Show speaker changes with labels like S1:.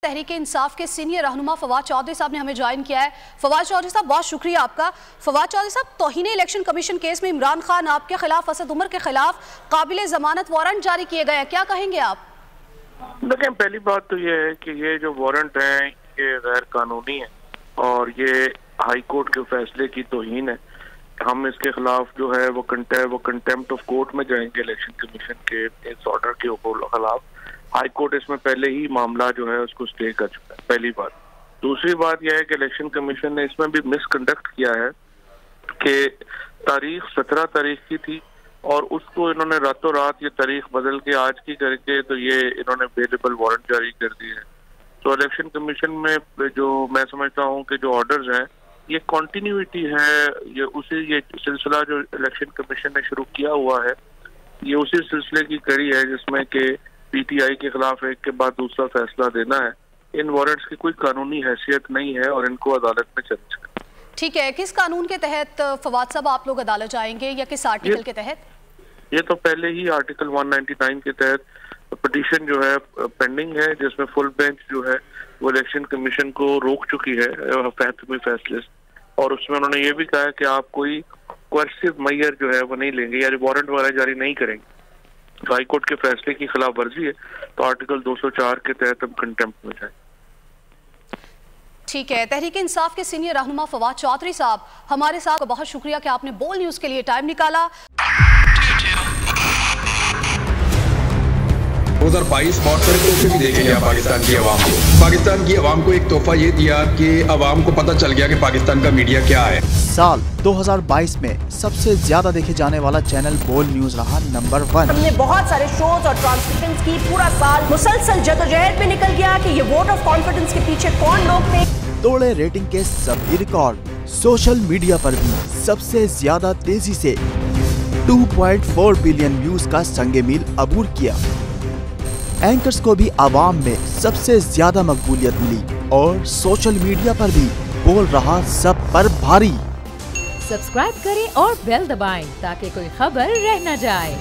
S1: तहरीक इंसाफ के सीनियर रहनुमा फवाद चौधरी साहब ने हमें ज्वाइन किया है। फवाद चौधरी साहब, बहुत शुक्रिया आपका। फवाद चौधरी साहब, तौहीन इलेक्शन कमीशन केस में इमरान खान आपके खिलाफ, असद उमर के खिलाफ काबिल जमानत वारंट जारी किए गए हैं, क्या कहेंगे आप?
S2: देखें, पहली बात तो ये है कि ये जो वारंट है ये गैर कानूनी है और ये हाई कोर्ट के फैसले की तौहीन है। हम इसके खिलाफ जो है वो कंटेम्प्ट ऑफ कोर्ट में जाएंगे इलेक्शन कमीशन के इस ऑर्डर के खिलाफ। हाई कोर्ट इसमें पहले ही मामला जो है उसको स्टे कर चुका है, पहली बात। दूसरी बात यह है कि इलेक्शन कमीशन ने इसमें भी मिसकंडक्ट किया है कि तारीख 17 तारीख की थी और उसको इन्होंने रातों रात ये तारीख बदल के आज की करके तो ये इन्होंने बेलेबल वारंट जारी कर दिए है। तो इलेक्शन कमीशन में जो मैं समझता हूँ कि जो ऑर्डर्स हैं ये कॉन्टिन्यूटी है, ये सिलसिला जो इलेक्शन कमीशन ने शुरू किया हुआ है ये उसी सिलसिले की कड़ी है जिसमें कि पीटीआई के खिलाफ एक के बाद दूसरा फैसला देना है। इन वारंट्स की कोई कानूनी हैसियत नहीं है और इनको अदालत में चल सकता।
S1: ठीक है, किस कानून के तहत फवाद साहब आप लोग अदालत जाएंगे या किस आर्टिकल के तहत?
S2: ये तो पहले ही आर्टिकल 199 के तहत पिटीशन जो है पेंडिंग है, जिसमें फुल बेंच जो है वो इलेक्शन कमीशन को रोक चुकी है फैसले फैसले, और उसमें उन्होंने ये भी कहा है कि आप कोई कोर्सिव मेजर जो है वो नहीं लेंगे या वारंट वगैरह जारी नहीं करेंगे। तो हाई कोर्ट के फैसले की खिलाफ वर्जी है तो आर्टिकल 204 के तहत हम कंटेम्प्ट में जाए।
S1: ठीक है, तहरीक इंसाफ के सीनियर रहनुमा फवाद चौधरी साहब, हमारे साथ बहुत शुक्रिया कि आपने बोल न्यूज के लिए टाइम निकाला।
S3: 2022 बहुत सारे तोहफे भी देखे गया पाकिस्तान की आवाम को। पाकिस्तान की आवाम को एक तोहफा ये दिया कि आवाम को पता चल गया कि पाकिस्तान का मीडिया क्या है।
S4: साल 2022 में सबसे ज्यादा देखे जाने वाला चैनल बोल न्यूज रहा नंबर 1।
S5: हमने बहुत सारे शोज और ट्रांसमिशंस की, पूरा साल मुसलसल जदोजहद में निकल गया कि ये वोट ऑफ कॉन्फिडेंस के पीछे कौन लोग थे।
S4: तोड़े रेटिंग के सभी रिकॉर्ड। सोशल मीडिया पर भी सबसे ज्यादा तेजी से 2.4 बिलियन व्यूज का संगे मील अबूर किया। एंकर्स को भी आवाम में सबसे ज्यादा मकबूलियत मिली और सोशल मीडिया पर भी बोल रहा सब पर भारी।
S6: सब्सक्राइब करें और बेल दबाएं ताकि कोई खबर रह न जाए।